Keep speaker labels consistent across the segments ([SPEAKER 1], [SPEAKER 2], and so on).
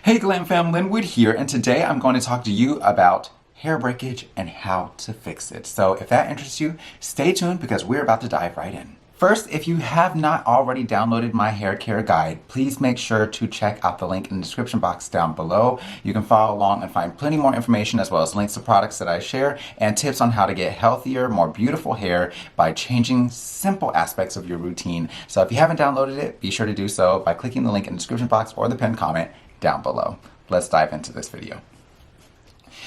[SPEAKER 1] Hey GlamFam, Linwood here, and today I'm going to talk to you about hair breakage and how to fix it. So if that interests you, stay tuned because we're about to dive right in. First, if you have not already downloaded my hair care guide, please make sure to check out the link in the description box down below. You can follow along and find plenty more information as well as links to products that I share and tips on how to get healthier, more beautiful hair by changing simple aspects of your routine. So if you haven't downloaded it, be sure to do so by clicking the link in the description box or the pinned comment down below. Let's dive into this video.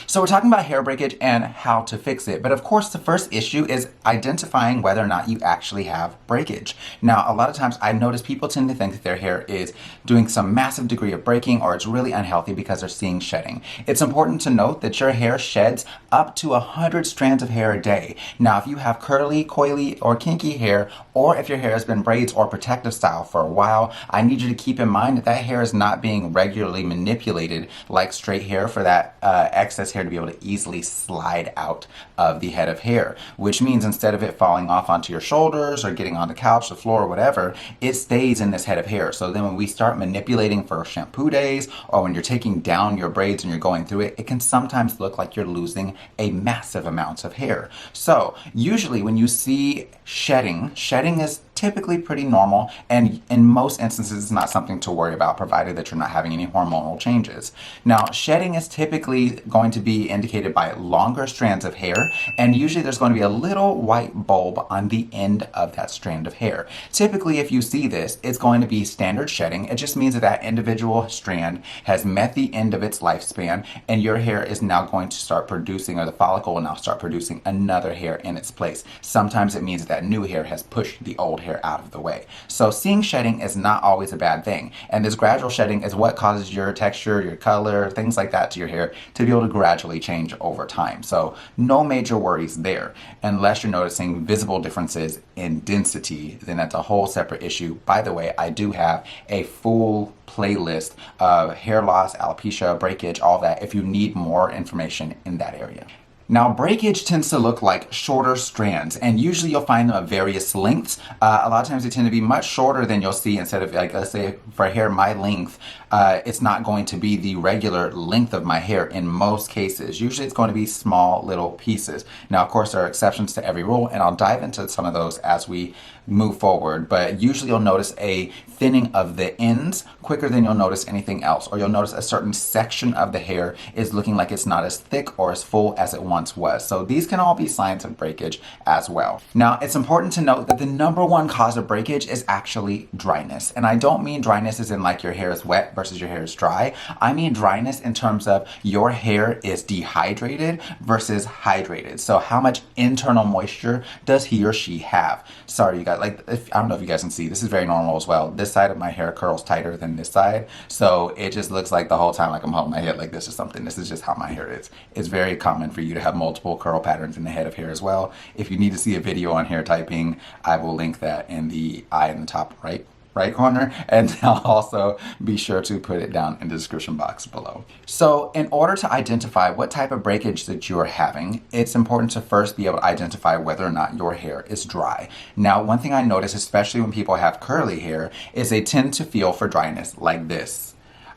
[SPEAKER 1] So we're talking about hair breakage and how to fix it. But of course, the first issue is identifying whether or not you actually have breakage. Now, a lot of times I notice people tend to think that their hair is doing some massive degree of breaking or it's really unhealthy because they're seeing shedding. It's important to note that your hair sheds up to 100 strands of hair a day. Now, if you have curly, coily, or kinky hair, or if your hair has been braids or protective style for a while, I need you to keep in mind that that hair is not being regularly manipulated like straight hair for that excess hair to be able to easily slide out of the head of hair, which means instead of it falling off onto your shoulders or getting on the couch, the floor, or whatever, it stays in this head of hair. So then when we start manipulating for shampoo days or when you're taking down your braids and you're going through it, it can sometimes look like you're losing a massive amount of hair. So usually when you see shedding is typically pretty normal, and in most instances it's not something to worry about provided that you're not having any hormonal changes. Now, shedding is typically going to be indicated by longer strands of hair, and usually there's going to be a little white bulb on the end of that strand of hair. Typically, if you see this, it's going to be standard shedding. It just means that that individual strand has met the end of its lifespan, and your hair is now going to start producing, or the follicle will now start producing another hair in its place. Sometimes it means that new hair has pushed the old hair out of the way. So seeing shedding is not always a bad thing. And this gradual shedding is what causes your texture, your color, things like that to your hair to be able to gradually change over time. So no major worries there. Unless you're noticing visible differences in density, then that's a whole separate issue. By the way, I do have a full playlist of hair loss, alopecia, breakage, all that if you need more information in that area. Now, breakage tends to look like shorter strands, and usually you'll find them of various lengths. A lot of times they tend to be much shorter than you'll see. Instead of, like, let's say for hair my length, it's not going to be the regular length of my hair in most cases. Usually it's going to be small little pieces. Now, of course, there are exceptions to every rule, and I'll dive into some of those as we move forward, but usually you'll notice a thinning of the ends quicker than you'll notice anything else, or you'll notice a certain section of the hair is looking like it's not as thick or as full as it once was. So these can all be signs of breakage as well. Now, it's important to note that the number one cause of breakage is actually dryness. And I don't mean dryness as in like your hair is wet versus your hair is dry. I mean dryness in terms of your hair is dehydrated versus hydrated. So how much internal moisture does he or she have? Sorry, you guys, I don't know if you guys can see, this is very normal as well. This side of my hair curls tighter than this side. So it just looks like the whole time like I'm holding my head like this or something. This is just how my hair is. It's very common for you to have multiple curl patterns in the head of hair as well. If you need to see a video on hair typing, I will link that in the eye in the top right corner, and I'll also be sure to put it down in the description box below. So in order to identify what type of breakage that you're having, it's important to first be able to identify whether or not your hair is dry. Now, one thing I notice, especially when people have curly hair, is they tend to feel for dryness like this.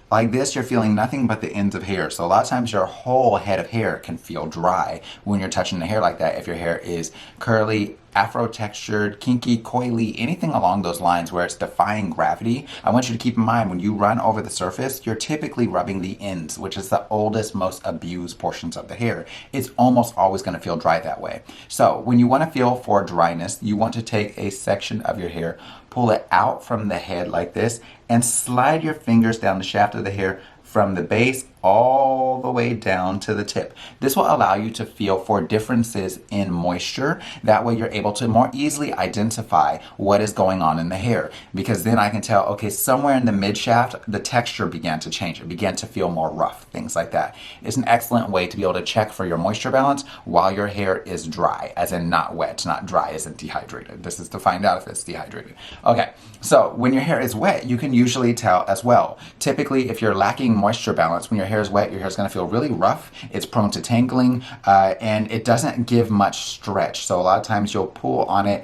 [SPEAKER 1] Like this, you're feeling nothing but the ends of hair. So a lot of times your whole head of hair can feel dry when you're touching the hair like that. If your hair is curly, afro textured, kinky, coily, anything along those lines where it's defying gravity, I want you to keep in mind when you run over the surface, you're typically rubbing the ends, which is the oldest, most abused portions of the hair. It's almost always going to feel dry that way. So when you want to feel for dryness, you want to take a section of your hair, pull it out from the head like this, and slide your fingers down the shaft of the hair from the base all the way down to the tip. This will allow you to feel for differences in moisture. That way you're able to more easily identify what is going on in the hair, because then I can tell, okay, somewhere in the mid shaft, the texture began to change. It began to feel more rough, things like that. It's an excellent way to be able to check for your moisture balance while your hair is dry, as in not wet, not dry as in dehydrated. This is to find out if it's dehydrated. Okay, so when your hair is wet, you can usually tell as well. Typically, if you're lacking moisture balance, when your hair is wet, your hair is going to feel really rough. It's prone to tangling, and it doesn't give much stretch. So a lot of times you'll pull on it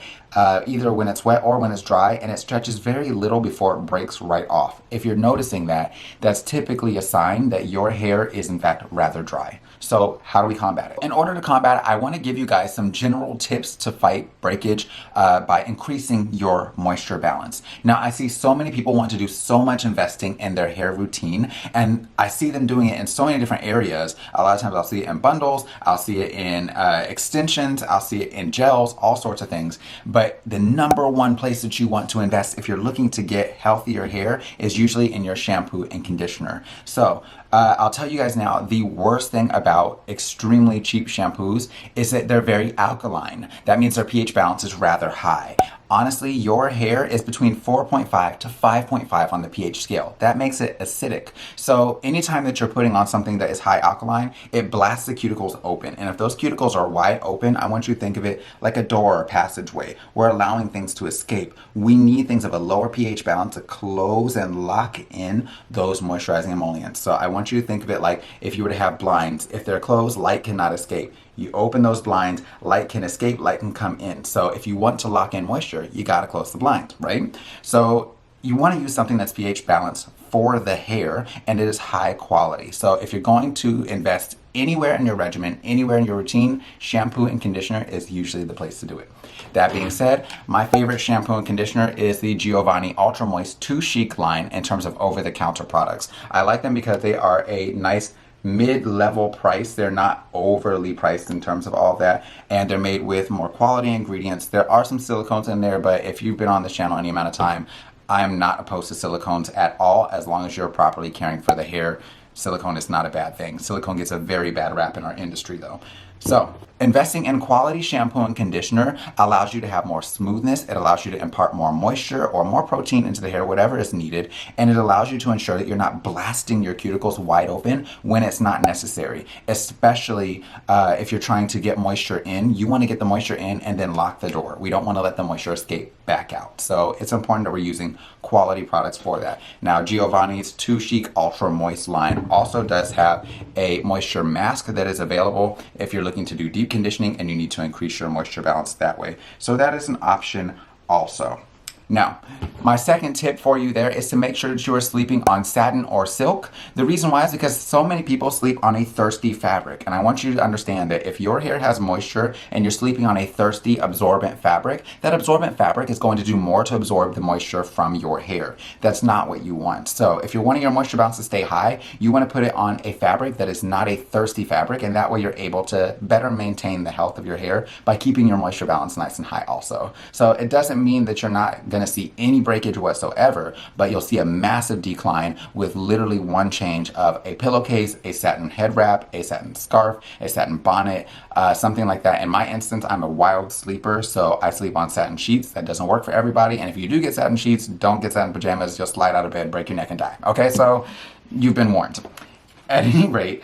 [SPEAKER 1] either when it's wet or when it's dry, and it stretches very little before it breaks right off. If you're noticing that, that's typically a sign that your hair is in fact rather dry. So how do we combat it? In order to combat it, I want to give you guys some general tips to fight breakage by increasing your moisture balance. Now, I see so many people want to do so much investing in their hair routine, and I see them doing it in so many different areas. A lot of times I'll see it in bundles, I'll see it in extensions, I'll see it in gels, all sorts of things. But the number one place that you want to invest if you're looking to get healthier hair is usually in your shampoo and conditioner. So I'll tell you guys now, the worst thing about extremely cheap shampoos is that they're very alkaline. That means their pH balance is rather high. Honestly, your hair is between 4.5 to 5.5 on the pH scale. That makes it acidic. So anytime that you're putting on something that is high alkaline, it blasts the cuticles open. And if those cuticles are wide open, I want you to think of it like a door or passageway. We're allowing things to escape. We need things of a lower pH balance to close and lock in those moisturizing emollients. So I want you to think of it like if you were to have blinds. If they're closed, light cannot escape. You open those blinds, light can escape, light can come in. So if you want to lock in moisture, you gotta close the blinds, right? So you wanna use something that's pH balanced for the hair, and it is high quality. So if you're going to invest anywhere in your regimen, anywhere in your routine, shampoo and conditioner is usually the place to do it. That being said, my favorite shampoo and conditioner is the Giovanni Ultra Moist 2 Chic line in terms of over-the-counter products. I like them because they are a nice mid-level price. They're not overly priced in terms of all of that, and they're made with more quality ingredients. There are some silicones in there, but if you've been on this channel any amount of time, I'm not opposed to silicones at all, as long as you're properly caring for the hair. Silicone is not a bad thing. Silicone gets a very bad rap in our industry though. So investing in quality shampoo and conditioner allows you to have more smoothness. It allows you to impart more moisture or more protein into the hair, whatever is needed. And it allows you to ensure that you're not blasting your cuticles wide open when it's not necessary, especially if you're trying to get moisture in. You want to get the moisture in and then lock the door. We don't want to let the moisture escape back out. So it's important that we're using quality products for that. Now, Giovanni's 2 Chic Ultra Moist line also does have a moisture mask that is available if you're looking to do deep conditioning and you need to increase your moisture balance that way. So that is an option also. Now, my second tip for you there is to make sure that you are sleeping on satin or silk. The reason why is because so many people sleep on a thirsty fabric. And I want you to understand that if your hair has moisture and you're sleeping on a thirsty absorbent fabric, that absorbent fabric is going to do more to absorb the moisture from your hair. That's not what you want. So if you're wanting your moisture balance to stay high, you want to put it on a fabric that is not a thirsty fabric, and that way you're able to better maintain the health of your hair by keeping your moisture balance nice and high also. So it doesn't mean that you're not going to see any breakage whatsoever, but you'll see a massive decline with literally one change of a pillowcase, a satin head wrap, a satin scarf, a satin bonnet, something like that. In my instance, I'm a wild sleeper, so I sleep on satin sheets. That doesn't work for everybody, and if you do get satin sheets, don't get satin pajamas. You'll slide out of bed, break your neck, and die. Okay, so you've been warned. At any rate,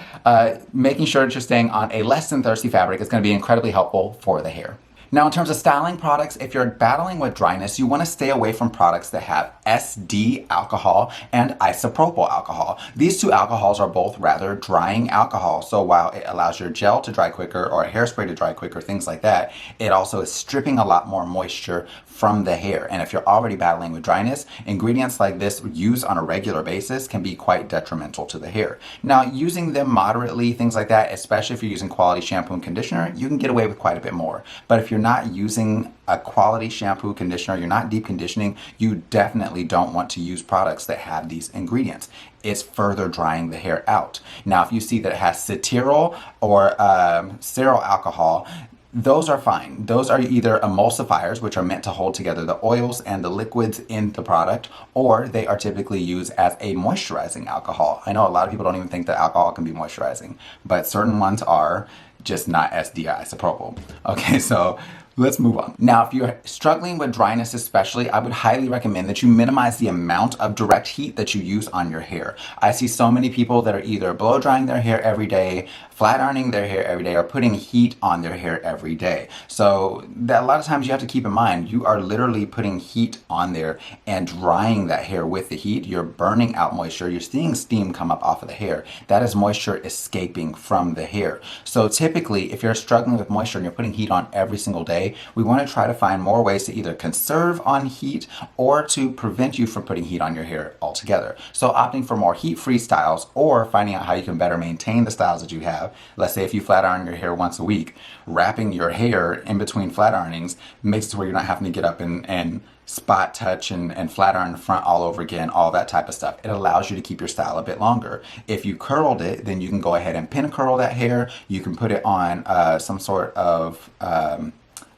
[SPEAKER 1] making sure that you're staying on a less than thirsty fabric is going to be incredibly helpful for the hair. Now, in terms of styling products, if you're battling with dryness, you want to stay away from products that have SD alcohol and isopropyl alcohol. These two alcohols are both rather drying alcohols. So while it allows your gel to dry quicker or a hairspray to dry quicker, things like that, it also is stripping a lot more moisture from the hair. And if you're already battling with dryness, ingredients like this used on a regular basis can be quite detrimental to the hair. Now, using them moderately, things like that, especially if you're using quality shampoo and conditioner, you can get away with quite a bit more. But if you're not using a quality shampoo, conditioner, you're not deep conditioning, you definitely don't want to use products that have these ingredients. It's further drying the hair out. Now, if you see that it has cetyl or ceryl alcohol, those are fine. Those are either emulsifiers, which are meant to hold together the oils and the liquids in the product, or they are typically used as a moisturizing alcohol. I know a lot of people don't even think that alcohol can be moisturizing, but certain ones are, just not SD isopropyl. Okay, so let's move on. Now, if you're struggling with dryness especially, I would highly recommend that you minimize the amount of direct heat that you use on your hair. I see so many people that are either blow drying their hair every day, flat ironing their hair every day, or putting heat on their hair every day. So that a lot of times you have to keep in mind, you are literally putting heat on there and drying that hair with the heat. You're burning out moisture. You're seeing steam come up off of the hair. That is moisture escaping from the hair. So typically, if you're struggling with moisture and you're putting heat on every single day, day, we want to try to find more ways to either conserve on heat or to prevent you from putting heat on your hair altogether. So opting for more heat-free styles or finding out how you can better maintain the styles that you have. Let's say if you flat iron your hair once a week, wrapping your hair in between flat ironings makes it to where you're not having to get up and spot touch and flat iron the front all over again, all that type of stuff. It allows you to keep your style a bit longer. If you curled it, then you can go ahead and pin curl that hair. You can put it on some sort of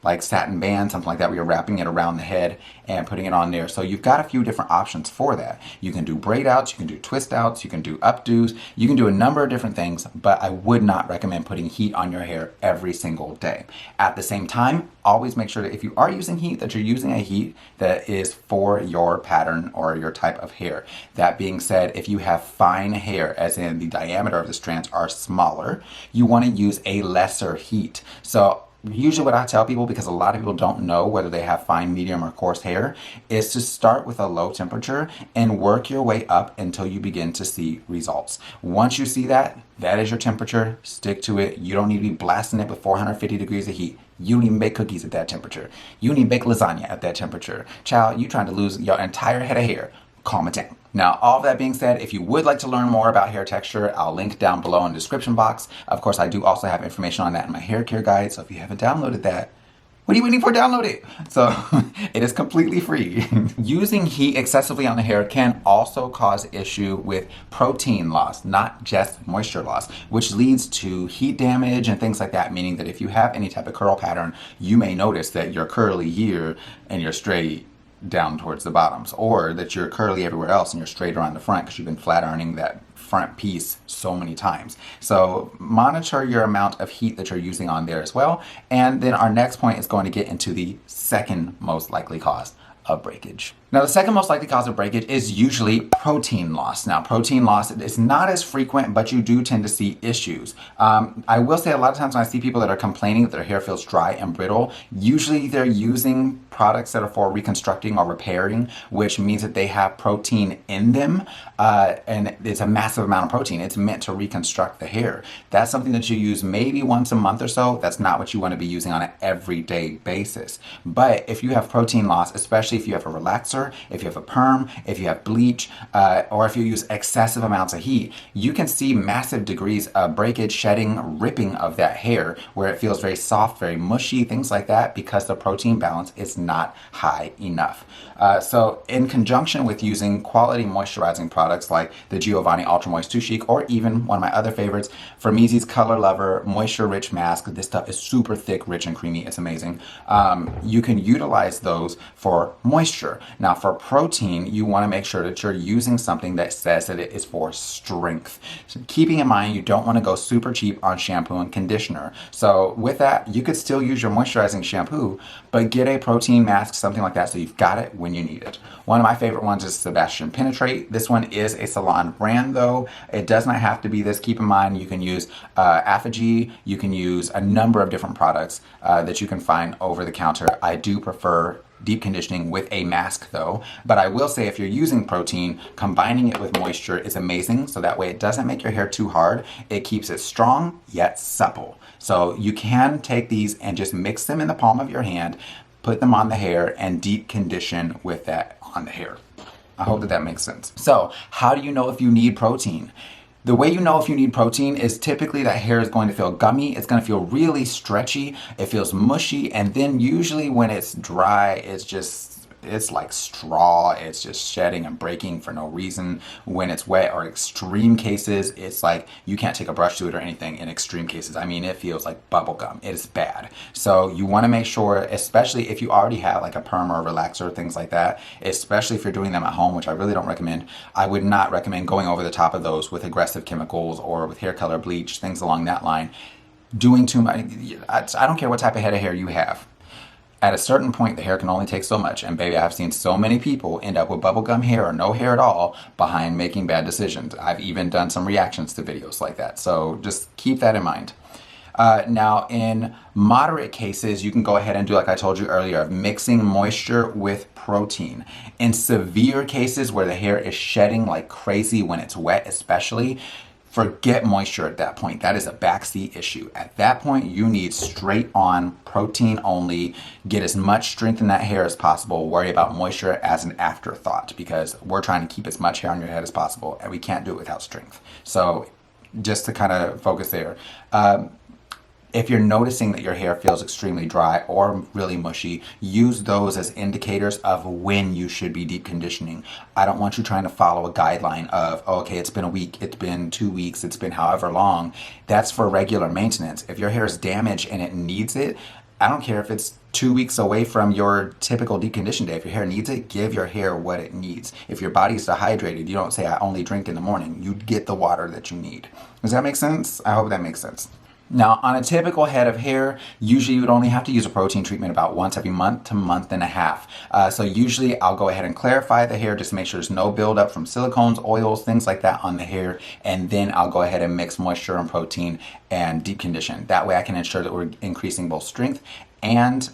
[SPEAKER 1] like satin band, something like that, where you're wrapping it around the head and putting it on there. So you've got a few different options for that. You can do braid outs, you can do twist outs, you can do updos, you can do a number of different things, but I would not recommend putting heat on your hair every single day. At the same time, always make sure that if you are using heat, that you're using a heat that is for your pattern or your type of hair. That being said, if you have fine hair, as in the diameter of the strands are smaller, you want to use a lesser heat. So usually what I tell people, because a lot of people don't know whether they have fine, medium, or coarse hair, is to start with a low temperature and work your way up until you begin to see results. Once you see that, that is your temperature. Stick to it. You don't need to be blasting it with 450 degrees of heat. You don't even bake cookies at that temperature. You don't even bake lasagna at that temperature. Child, you trying to lose your entire head of hair. Calm it down. Now, all of that being said, if you would like to learn more about hair texture, I'll link down below in the description box. Of course, I do also have information on that in my hair care guide, so if you haven't downloaded that, what are you waiting for? Download it. So it is completely free. Using heat excessively on the hair can also cause issue with protein loss, not just moisture loss, which leads to heat damage and things like that, meaning that if you have any type of curl pattern, you may notice that you're curly here and you're straight down towards the bottoms, or that you're curly everywhere else and you're straight around the front because you've been flat ironing that front piece so many times. So monitor your amount of heat that you're using on there as well. And then our next point is going to get into the second most likely cause of breakage. Now, the second most likely cause of breakage is usually protein loss. Now, protein loss is not as frequent, but you do tend to see issues. I will say a lot of times when I see people that are complaining that their hair feels dry and brittle, usually they're using products that are for reconstructing or repairing, which means that they have protein in them, and it's a massive amount of protein. It's meant to reconstruct the hair. That's something that you use maybe once a month or so. That's not what you want to be using on an everyday basis. But if you have protein loss, especially if you have a relaxer, if you have a perm, if you have bleach, or if you use excessive amounts of heat, you can see massive degrees of breakage, shedding, ripping of that hair where it feels very soft, very mushy, things like that, because the protein balance is not high enough. So in conjunction with using quality moisturizing products like the Giovanni Ultra Moist Too Chic, or even one of my other favorites, Formeezy's Color Lover Moisture Rich Mask. This stuff is super thick, rich, and creamy. It's amazing. You can utilize those for moisture. Now, for protein, you want to make sure that you're using something that says that it is for strength. So keeping in mind, you don't want to go super cheap on shampoo and conditioner. So with that, you could still use your moisturizing shampoo, but get a protein mask, something like that, so you've got it when you need it. One of my favorite ones is Sebastian Penetrate. This one is a salon brand though. It does not have to be this. Keep in mind, you can use Apogee, you can use a number of different products that you can find over the counter. I do prefer deep conditioning with a mask though, but I will say if you're using protein, combining it with moisture is amazing, so that way it doesn't make your hair too hard. It keeps it strong yet supple. So you can take these and just mix them in the palm of your hand, put them on the hair, and deep condition with that on the hair. I hope that makes sense. So how do you know if you need protein? The way you know if you need protein is typically that hair is going to feel gummy, it's going to feel really stretchy, it feels mushy, and then usually when it's dry, it's like straw, it's just shedding and breaking for no reason. When it's wet, or extreme cases, it's like you can't take a brush to it or anything. In extreme cases, I mean, it feels like bubble gum. It is bad. So you want to make sure, especially if you already have like a perm or a relaxer, things like that, especially if you're doing them at home, which I really don't recommend. I would not recommend going over the top of those with aggressive chemicals or with hair color bleach, things along that line. Doing too much, I don't care what type of head of hair you have. At a certain point, the hair can only take so much, and baby, I've seen so many people end up with bubblegum hair or no hair at all behind making bad decisions. I've even done some reactions to videos like that, so just keep that in mind. Now, in moderate cases, you can go ahead and do, like I told you earlier, of mixing moisture with protein. In severe cases where the hair is shedding like crazy when it's wet especially, forget moisture at that point. That is a backseat issue. At that point, you need straight on protein only. Get as much strength in that hair as possible. Worry about moisture as an afterthought, because we're trying to keep as much hair on your head as possible, and we can't do it without strength. So just to kind of focus there. If you're noticing that your hair feels extremely dry or really mushy, use those as indicators of when you should be deep conditioning. I don't want you trying to follow a guideline of, oh, okay, it's been a week, it's been 2 weeks, it's been however long. That's for regular maintenance. If your hair is damaged and it needs it, I don't care if it's 2 weeks away from your typical deep condition day. If your hair needs it, give your hair what it needs. If your body's dehydrated, you don't say, I only drink in the morning. You get the water that you need. Does that make sense? I hope that makes sense. Now, on a typical head of hair, usually you would only have to use a protein treatment about once every month to month and a half. So usually I'll go ahead and clarify the hair just to make sure there's no buildup from silicones, oils, things like that on the hair. And then I'll go ahead and mix moisture and protein and deep condition. That way I can ensure that we're increasing both strength and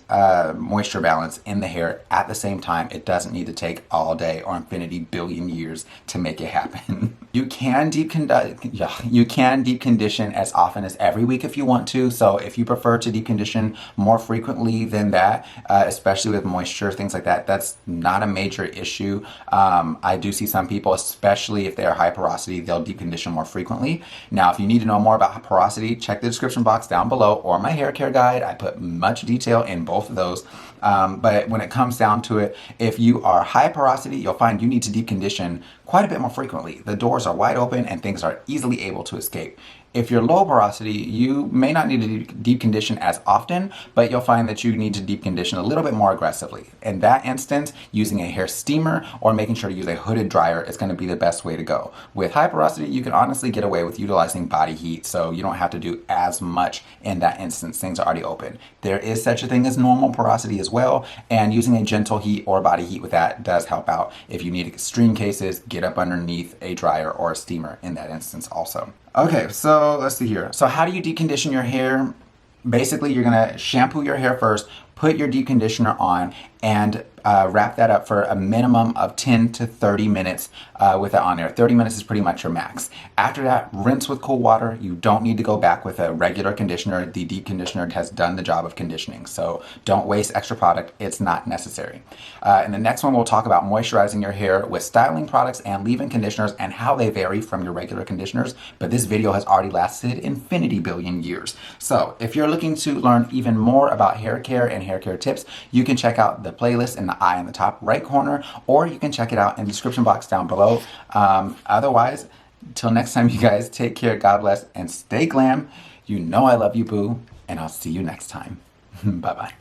[SPEAKER 1] moisture balance in the hair at the same time. It doesn't need to take all day or infinity billion years to make it happen. You can deep condition as often as every week if you want to. So if you prefer to deep condition more frequently than that, especially with moisture, things like that, that's not a major issue. I do see some people, especially if they are high porosity, they'll deep condition more frequently. Now, if you need to know more about porosity, check the description box down below or my hair care guide. I put much detail in both of those. But when it comes down to it, if you are high porosity, you'll find you need to deep condition quite a bit more frequently. The doors are wide open and things are easily able to escape. If you're low porosity, you may not need to deep condition as often, but you'll find that you need to deep condition a little bit more aggressively. In that instance, using a hair steamer or making sure to use a hooded dryer is going to be the best way to go. With high porosity, you can honestly get away with utilizing body heat, so you don't have to do as much in that instance. Things are already open. There is such a thing as normal porosity as well, and using a gentle heat or body heat with that does help out. If you need extreme cases, get up underneath a dryer or a steamer in that instance also. Okay, so let's see here. So how do you deep condition your hair? Basically, you're gonna shampoo your hair first, put your deep conditioner on, and wrap that up for a minimum of 10 to 30 minutes with it on there. 30 minutes is pretty much your max. After that, rinse with cool water. You don't need to go back with a regular conditioner. The deep conditioner has done the job of conditioning, so don't waste extra product. It's not necessary. In the next one, we'll talk about moisturizing your hair with styling products and leave-in conditioners and how they vary from your regular conditioners, but this video has already lasted infinity billion years. So if you're looking to learn even more about hair care and hair care tips, you can check out the playlist in the eye in the top right corner, or you can check it out in the description box down below. Otherwise, till next time, you guys, take care, God bless, and stay glam. You know I love you, boo, and I'll see you next time. Bye-bye.